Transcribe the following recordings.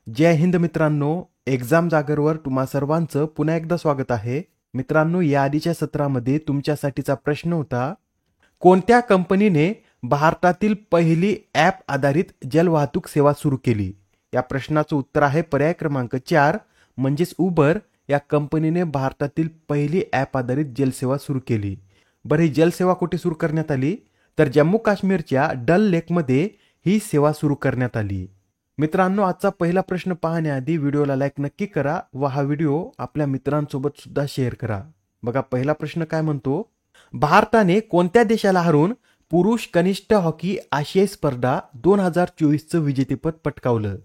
जय हिंद मित्रांनो. एक्झाम जागरवर तुम्हा सर्वांचं पुन्हा एकदा स्वागत आहे. मित्रांनो, या आधीच्या सत्रामध्ये तुमच्यासाठीचा प्रश्न होता, कोणत्या कंपनीने भारतातील पहिली ॲप आधारित जलवाहतूक सेवा सुरू केली? या प्रश्नाचं उत्तर आहे पर्याय क्रमांक 4 म्हणजेच उबर या कंपनीने भारतातील पहिली ॲप आधारित जलसेवा सुरू केली. बरं, ही जलसेवा कुठे सुरू करण्यात आली? तर जम्मू काश्मीरच्या डल लेकमध्ये ही सेवा सुरू करण्यात आली. मित्रांनो, आजचा पहिला प्रश्न पाहण्याआधी व्हिडिओला लाईक नक्की करा व हा व्हिडिओ आपल्या मित्रांसोबत सुद्धा शेअर करा. बघा, पहिला प्रश्न काय म्हणतो, भारताने कोणत्या देशाला हरवून पुरुष कनिष्ठ हॉकी आशियाई स्पर्धा 2024चं विजेतेपद पटकावलं?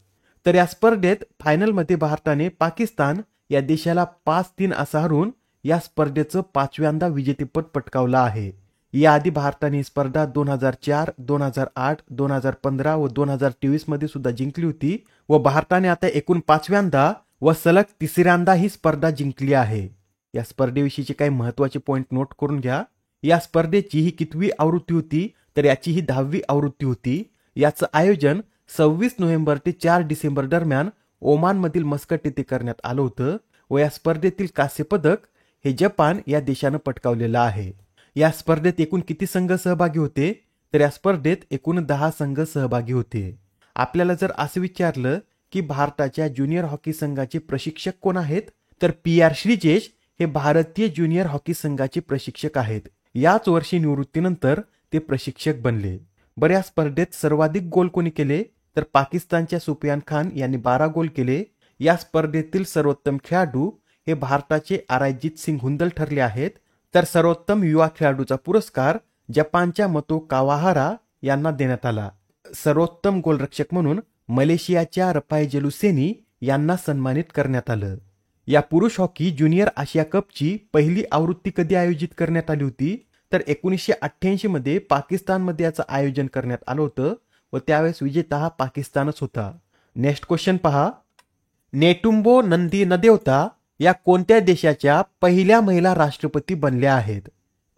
तर या स्पर्धेत फायनलमध्ये भारताने पाकिस्तान या देशाला 5-3 असं हरवून या स्पर्धेचं 5व्यांदा विजेतेपद पटकावलं आहे. याआधी भारताने ही स्पर्धा 2004, 2008, 2015 व 2023 मध्ये सुद्धा जिंकली होती व भारताने आता एकूण 5व्यांदा व सलग 3ऱ्यांदा ही स्पर्धा जिंकली आहे. या स्पर्धेविषयीचे काही महत्त्वाचे पॉइंट नोट करून घ्या. या स्पर्धेची ही कितवी आवृत्ती होती? तर याची ही 10वी आवृत्ती होती. याचं आयोजन 26 नोव्हेंबर ते 4 डिसेंबर दरम्यान ओमानमधील मस्कट येथे करण्यात आलं होतं व या स्पर्धेतील कांस्य पदक हे जपान या देशानं पटकावलेलं आहे. या स्पर्धेत एकूण किती संघ सहभागी होते? तर या स्पर्धेत एकूण 10 संघ सहभागी होते. आपल्याला जर असं विचारलं की भारताच्या ज्युनियर हॉकी संघाचे प्रशिक्षक कोण आहेत? तर PR श्रीजेश हे भारतीय ज्युनियर हॉकी संघाचे प्रशिक्षक आहेत. याच वर्षी निवृत्तीनंतर ते प्रशिक्षक बनले. बरं, या स्पर्धेत सर्वाधिक गोल कोणी केले? तर पाकिस्तानच्या सुफियान खान यांनी 12 गोल केले. या स्पर्धेतील सर्वोत्तम खेळाडू हे भारताचे अरायजित सिंग हुंदल ठरले आहेत. तर सर्वोत्तम युवा खेळाडूचा पुरस्कार जपानच्या मतो कावाहारा यांना देण्यात आला. सर्वोत्तम गोलरक्षक म्हणून मलेशियाच्या रफाय जेलुसेनी यांना सन्मानित करण्यात आलं. या पुरुष हॉकी ज्युनियर आशिया कपची पहिली आवृत्ती कधी आयोजित करण्यात आली होती? तर 1988 मध्ये पाकिस्तानमध्ये याचं आयोजन करण्यात आलं होतं व त्यावेळेस विजेता हा पाकिस्तानच होता. नेक्स्ट क्वेश्चन पहा, नेटुंबो नंदी नदेवता या कोणत्या देशाच्या पहिल्या महिला राष्ट्रपती बनल्या आहेत?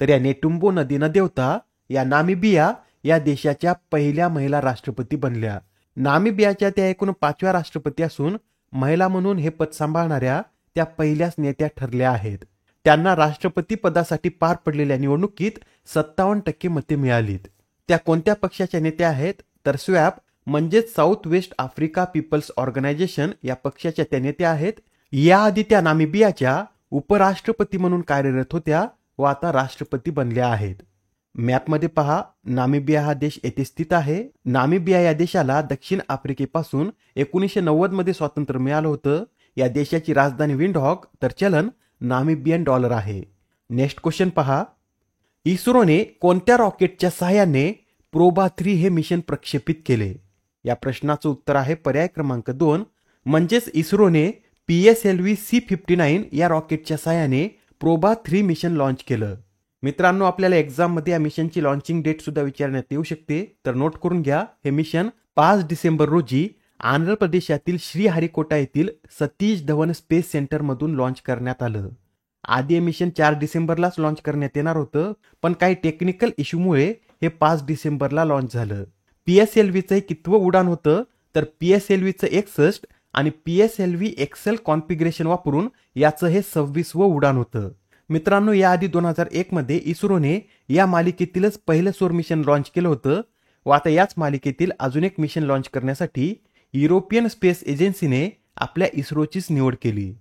तर या नेटुंबो नदी नदेवता या नामिबिया या देशाच्या पहिल्या महिला राष्ट्रपती बनल्या. नामिबियाच्या त्या एकूण 5व्या राष्ट्रपती असून महिला म्हणून हे पद सांभाळणाऱ्या त्या पहिल्याच नेत्या ठरल्या आहेत. त्यांना राष्ट्रपती पदासाठी पार पडलेल्या निवडणुकीत 57% मते मिळालीत. त्या कोणत्या पक्षाच्या नेत्या आहेत? तर स्वॅप म्हणजेच South West Africa People's Organisation या पक्षाच्या त्या नेत्या आहेत. याआधी त्या नामिबियाच्या उपराष्ट्रपती म्हणून कार्यरत होत्या व आता राष्ट्रपती बनल्या आहेत. मॅपमध्ये पहा, नामिबिया हा देश येथे स्थित आहे. नामिबिया या देशाला दक्षिण आफ्रिकेपासून 1990 मध्ये स्वातंत्र्य मिळालं होतं. या देशाची राजधानी विंडहॉक, तर चलन नामिबियन डॉलर आहे. नेक्स्ट क्वेश्चन पहा, इस्रोने कोणत्या रॉकेटच्या सहाय्याने प्रोबा 3 हे मिशन प्रक्षेपित केले? या प्रश्नाचं उत्तर आहे पर्याय क्रमांक 2 म्हणजेच इस्रोने PSLV C-59 या रॉकेटच्या सहाय्याने प्रोबा 3 मिशन लॉन्च केलं. मित्रांनो, आपल्याला एक्झाममध्ये या मिशनची लॉन्चिंग डेट सुद्धा विचारण्यात येऊ शकते, तर नोट करून घ्या. हे मिशन 5 डिसेंबर रोजी आंध्र प्रदेशातील श्रीहरिकोटा येथील सतीश धवन स्पेस सेंटरमधून लॉन्च करण्यात आलं. आधी हे मिशन 4 डिसेंबरलाच लॉन्च करण्यात येणार होतं, पण काही टेक्निकल इश्यूमुळे हे 5 डिसेंबरला लॉन्च झालं. PSLVचं कितवं उडाण होतं? तर PSLVचं 61 आणि PSLV एक्सेल कॉन्फिगरेशन वापरून याचं हे 26वं उडाण होतं. मित्रांनो, याआधी 2001 मध्ये इस्रोने या मालिकेतीलच पहिलं सौर मिशन लॉन्च केलं होतं व आता याच मालिकेतील अजून एक मिशन लॉन्च करण्यासाठी युरोपियन स्पेस एजन्सीने आपल्या इस्रोचीच निवड केली.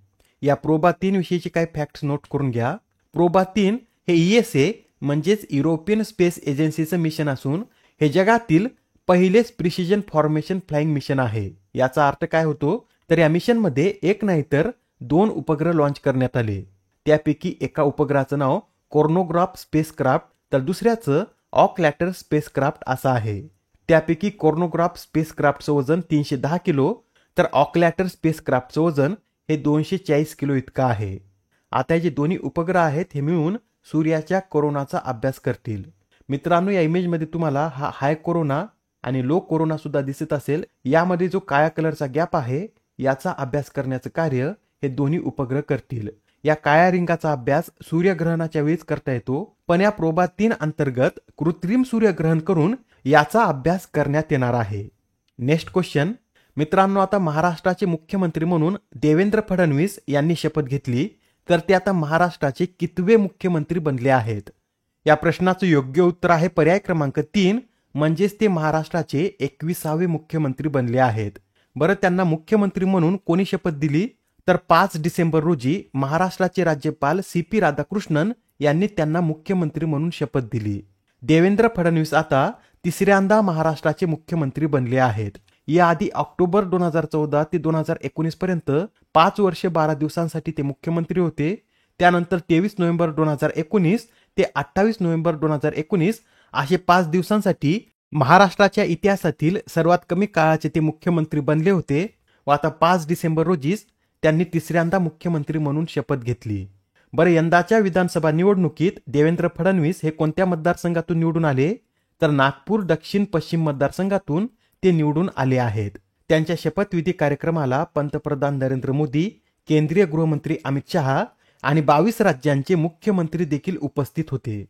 या प्रोबा 3 विषयीचे काही फॅक्ट्स नोट करून घ्या. प्रोबा 3 हे ESA म्हणजेच युरोपियन स्पेस एजन्सीचं मिशन असून हे जगातील पहिलेच प्रिसिजन फॉर्मेशन फ्लाइंग मिशन आहे. याचा अर्थ काय होतो? तर या मिशनमध्ये एक नाही तर 2 उपग्रह लॉन्च करण्यात आले. त्यापैकी एका उपग्रहाचं नाव कोर्नोग्राफ स्पेसक्राफ्ट तर दुसऱ्याचं ऑकलॅटर स्पेसक्राफ्ट असं आहे. त्यापैकी कोर्नोग्राफ स्पेसक्राफ्टचं वजन 310 किलो तर ऑकलॅटर स्पेसक्राफ्टचं वजन हे 240 किलो इतकं आहे. आता हे जे दोन्ही उपग्रह आहेत हे मिळून सूर्याच्या कोरोनाचा अभ्यास करतील. मित्रांनो, या इमेजमध्ये तुम्हाला हा हाय कोरोना आणि लो कोरोना सुद्धा दिसत असेल. यामध्ये जो काळ्या कलरचा गॅप आहे याचा अभ्यास करण्याचं कार्य हे दोन्ही उपग्रह करतील. या काळ्या रिंगाचा अभ्यास सूर्यग्रहणाच्या वेळीच करता येतो, पण या प्रोबा 3 अंतर्गत कृत्रिम सूर्यग्रहण करून याचा अभ्यास करण्यात येणार आहे. नेक्स्ट क्वेश्चन, मित्रांनो, आता महाराष्ट्राचे मुख्यमंत्री म्हणून देवेंद्र फडणवीस यांनी शपथ घेतली, तर ते आता महाराष्ट्राचे कितवे मुख्यमंत्री बनले आहेत? या प्रश्नाचं योग्य उत्तर आहे पर्याय क्रमांक 3, म्हणजेच ते महाराष्ट्राचे 21वे मुख्यमंत्री बनले आहेत. बरं, त्यांना मुख्यमंत्री म्हणून कोणी शपथ दिली? तर 5 डिसेंबर रोजी महाराष्ट्राचे राज्यपाल CP राधाकृष्णन यांनी त्यांना मुख्यमंत्री म्हणून शपथ दिली. देवेंद्र फडणवीस आता तिसऱ्यांदा महाराष्ट्राचे मुख्यमंत्री बनले आहेत. याआधी ऑक्टोबर 2014 ते 2019 पर्यंत 5 वर्षे 12 दिवसांसाठी ते मुख्यमंत्री होते. त्यानंतर 23 नोव्हेंबर 2019 ते 28 नोव्हेंबर 2019 असे 5 दिवसांसाठी महाराष्ट्राच्या इतिहासातील सर्वात कमी काळाचे ते मुख्यमंत्री बनले होते व आता 5 डिसेंबर रोजीच त्यांनी तिसऱ्यांदा मुख्यमंत्री म्हणून शपथ घेतली. बरं, यंदाच्या विधानसभा निवडणुकीत देवेंद्र फडणवीस हे कोणत्या मतदारसंघातून निवडून आले? तर नागपूर दक्षिण पश्चिम मतदारसंघातून ते निवडून आले आहेत. त्यांच्या शपथविधी कार्यक्रमाला पंतप्रधान नरेंद्र मोदी, केंद्रीय गृहमंत्री अमित शहा आणि 22 राज्यांचे मुख्यमंत्री देखील उपस्थित होते.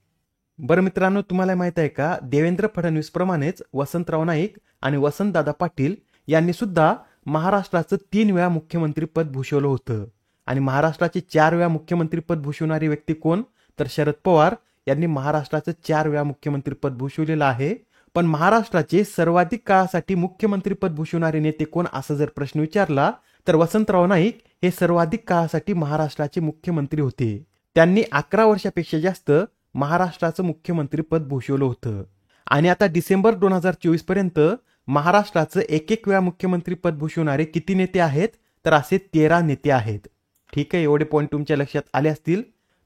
बरं मित्रांनो, तुम्हाला माहित आहे का, देवेंद्र फडणवीस प्रमाणेच वसंतराव नाईक आणि वसंतदादा पाटील यांनी सुद्धा महाराष्ट्राचं 3 वेळा मुख्यमंत्री पद भूषवलं होतं. आणि महाराष्ट्राचे 4 वेळा मुख्यमंत्री पद भूषवणारी व्यक्ती कोण? तर शरद पवार यांनी महाराष्ट्राचं 4 वेळा मुख्यमंत्री पद भूषवलेलं आहे. पण महाराष्ट्राचे सर्वाधिक काळासाठी मुख्यमंत्री पद भूषवणारे नेते कोण, असा जर प्रश्न विचारला तर वसंतराव नाईक हे सर्वाधिक काळासाठी महाराष्ट्राचे मुख्यमंत्री होते. त्यांनी 11 वर्षापेक्षा जास्त महाराष्ट्राचं मुख्यमंत्री पद भूषवलं होतं. आणि आता डिसेंबर 2024 पर्यंत महाराष्ट्राचं एक वेळा मुख्यमंत्री पद भूषवणारे किती नेते आहेत? तर असे 13 नेते आहेत. ठीक आहे, एवढे पॉईंट तुमच्या लक्षात आले असतील.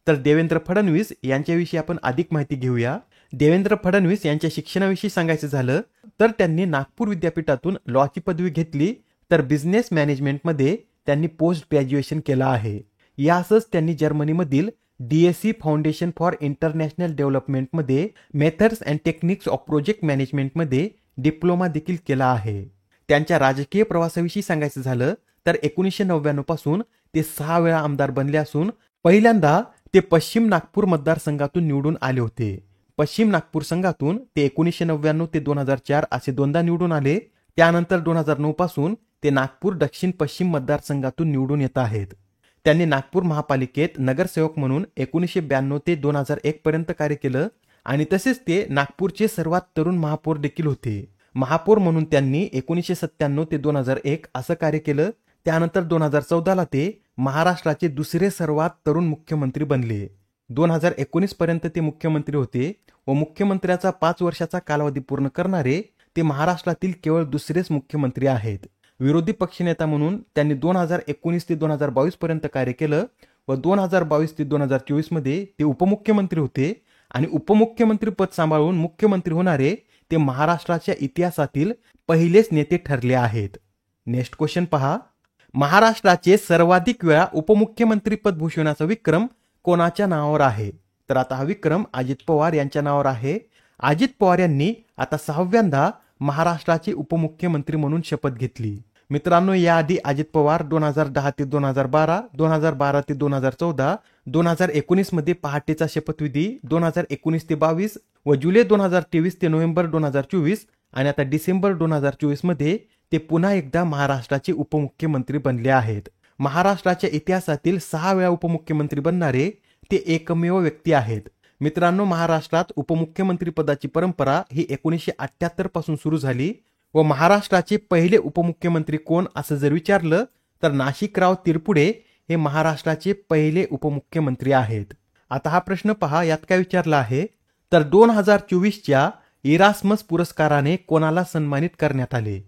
तर देवेंद्र फडणवीस यांच्याविषयी आपण अधिक माहिती घेऊया. देवेंद्र फडणवीस यांच्या शिक्षणाविषयी सांगायचं झालं तर त्यांनी नागपूर विद्यापीठातून लॉची पदवी घेतली, तर बिझनेस मॅनेजमेंटमध्ये त्यांनी पोस्ट ग्रॅज्युएशन केलं आहे. यासच त्यांनी जर्मनीमधील DSE फाउंडेशन फॉर इंटरनॅशनल डेव्हलपमेंटमध्ये methods and techniques of project मॅनेजमेंटमध्ये डिप्लोमा देखील केला आहे. त्यांच्या राजकीय प्रवासाविषयी सांगायचं झालं तर 1999 पासून ते 6 वेळा आमदार बनले असून पहिल्यांदा ते पश्चिम नागपूर मतदारसंघातून निवडून आले होते. पश्चिम नागपूर संघातून ते 1999 ते 2004 असे दोनदा निवडून आले. त्यानंतर 2009 पासून ते नागपूर दक्षिण पश्चिम मतदारसंघातून निवडून येत आहेत. त्यांनी नागपूर महापालिकेत नगरसेवक म्हणून 1992 ते 2001 पर्यंत कार्य केलं आणि तसेच ते नागपूरचे सर्वात तरुण महापौर देखील होते. महापौर म्हणून त्यांनी 1997 ते 2001 असं कार्य केलं. त्यानंतर 2014ला ते महाराष्ट्राचे दुसरे सर्वात तरुण मुख्यमंत्री बनले. 2019 पर्यंत ते मुख्यमंत्री होते व मुख्यमंत्र्याचा 5 वर्षाचा कालावधी पूर्ण करणारे ते महाराष्ट्रातील केवळ दुसरेच मुख्यमंत्री आहेत. विरोधी पक्षनेता म्हणून त्यांनी 2019 ते 2022 पर्यंत कार्य केलं व 2022 ते 2024 मध्ये ते उपमुख्यमंत्री होते आणि उपमुख्यमंत्री पद सांभाळून मुख्यमंत्री होणारे ते महाराष्ट्राच्या इतिहासातील पहिलेच नेते ठरले आहेत. नेक्स्ट क्वेश्चन पहा. महाराष्ट्राचे सर्वाधिक वेळा उपमुख्यमंत्री पद भूषवण्याचा विक्रम कोणाच्या नावावर आहे? तर आता हा विक्रम अजित पवार यांच्या नावावर आहे. अजित पवार यांनी आता 6व्यांदा महाराष्ट्राचे उपमुख्यमंत्री म्हणून शपथ घेतली. मित्रांनो, याआधी अजित पवार 2010 ते 2012, 2012 ते 2014, 2019 मध्ये पहाटेचा शपथविधी, 2019 ते 22 व जुलै 2023 ते नोव्हेंबर 2024 आणि आता डिसेंबर 2024 मध्ये ते पुन्हा एकदा महाराष्ट्राचे उपमुख्यमंत्री बनले आहेत. महाराष्ट्राच्या इतिहासातील 6 वेळा उपमुख्यमंत्री बनणारे ते एकमेव व्यक्ती आहेत. मित्रांनो, महाराष्ट्रात उपमुख्यमंत्री पदाची परंपरा ही 1978 पासून सुरू झाली व महाराष्ट्राचे पहिले उपमुख्यमंत्री कोण असं जर विचारलं तर नाशिकराव तिरपुडे हे महाराष्ट्राचे पहिले उपमुख्यमंत्री आहेत. आता हा प्रश्न पहा, यात काय विचारला आहे तर 2024च्या इरास्मस पुरस्काराने कोणाला सन्मानित करण्यात आले?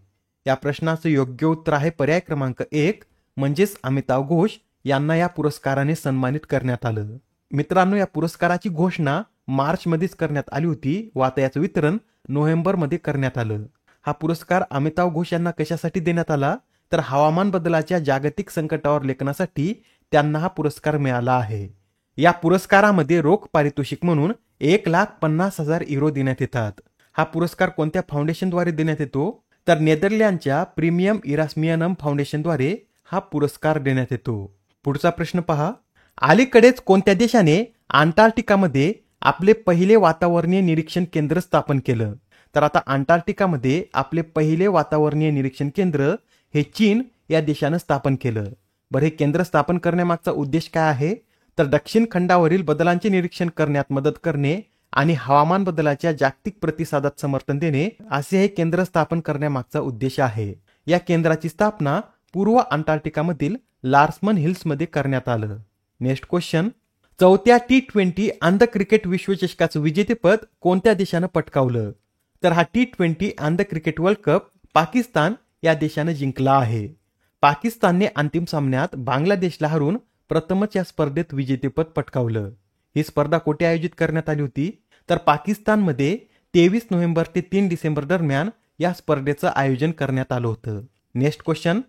या प्रश्नाचं योग्य उत्तर आहे पर्याय क्रमांक 1, म्हणजेच अमिताभ घोष यांना या पुरस्काराने सन्मानित करण्यात आलं. मित्रांनो, या पुरस्काराची घोषणा मार्चमध्येच करण्यात आली होती व आता याचं वितरण नोव्हेंबरमध्ये करण्यात आलं. हा पुरस्कार अमिताभ घोष यांना कशासाठी देण्यात आला तर हवामान बदलाच्या जागतिक संकटावर लेखनासाठी त्यांना हा पुरस्कार मिळाला आहे. या पुरस्कारामध्ये रोख पारितोषिक म्हणून 1,50,000 युरो देण्यात येतात. हा पुरस्कार कोणत्या फाउंडेशनद्वारे देण्यात येतो तर नेदरलँडच्या प्रीमियम इरास्मियनम फाउंडेशनद्वारे हा पुरस्कार देण्यात येतो. पुढचा प्रश्न पहा. अलीकडेच कोणत्या देशाने अंटार्क्टिकामध्ये आपले पहिले वातावरणीय निरीक्षण केंद्र स्थापन केलं? तर आता अंटार्क्टिकामध्ये आपले पहिले वातावरणीय निरीक्षण केंद्र हे चीन या देशानं स्थापन केलं. बरं, हे केंद्र स्थापन करण्यामागचा उद्देश काय आहे? तर दक्षिण खंडावरील बदलांचे निरीक्षण करण्यात मदत करणे आणि हवामान बदलाच्या जागतिक प्रतिसादात समर्थन देणे असे हे केंद्र स्थापन करण्यामागचा उद्देश आहे. या केंद्राची स्थापना पूर्व अंटार्क्टिकामधील लार्समन हिल्समध्ये करण्यात आलं. नेक्स्ट क्वेश्चन, चौथ्या T20 अंध क्रिकेट विश्वचषकाचं विजेतेपद कोणत्या देशानं पटकावलं? तर हा T20 अंध क्रिकेट वर्ल्ड कप पाकिस्तान या देशानं जिंकला आहे. पाकिस्तानने अंतिम सामन्यात बांगलादेशला हरून प्रथमच या स्पर्धेत विजेतेपद पटकावलं. ही स्पर्धा कुठे आयोजित करण्यात आली होती? तर पाकिस्तानमध्ये 23 नोव्हेंबर ते 3 डिसेंबर दरम्यान या स्पर्धेचं आयोजन करण्यात आलं होतं. नेक्स्ट क्वेश्चन,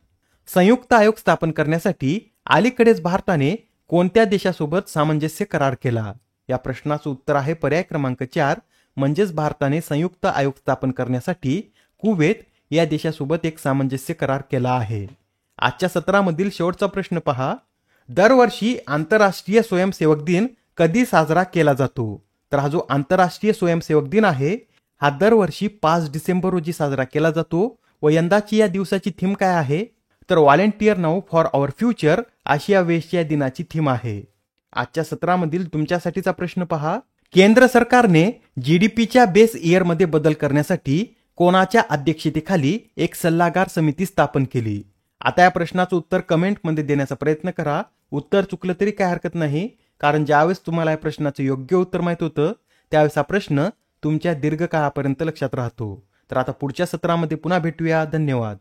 संयुक्त आयोग स्थापन करण्यासाठी अलीकडेच भारताने कोणत्या देशासोबत सामंजस्य करार केला? या प्रश्नाचं उत्तर आहे पर्याय क्रमांक 4, म्हणजेच भारताने संयुक्त आयोग स्थापन करण्यासाठी कुवेत या देशासोबत एक सामंजस्य करार केला आहे. आजच्या सत्रामधील शेवटचा प्रश्न पहा. दरवर्षी आंतरराष्ट्रीय स्वयंसेवक दिन कधी साजरा केला जातो? तर हा जो आंतरराष्ट्रीय स्वयंसेवक दिन आहे हा दरवर्षी 5 डिसेंबर रोजी साजरा केला जातो व यंदाची या दिवसाची थीम काय आहे? तर volunteer now for our future अशी या वेळेची या दिनाची थीम आहे. आजच्या सत्रामधील तुमच्यासाठीचा प्रश्न पहा. केंद्र सरकारने जीडीपीच्या बेस इयरमध्ये बदल करण्यासाठी कोणाच्या अध्यक्षतेखाली एक सल्लागार समिती स्थापन केली? आता या प्रश्नाचं उत्तर कमेंटमध्ये देण्याचा प्रयत्न करा. उत्तर चुकलं तरी काय हरकत नाही, कारण ज्यावेळेस तुम्हाला या प्रश्नाचं योग्य उत्तर माहित होतं त्यावेळेस हा प्रश्न तुमच्या दीर्घकाळापर्यंत लक्षात राहतो. तर आता पुढच्या सत्रामध्ये पुन्हा भेटूया. धन्यवाद.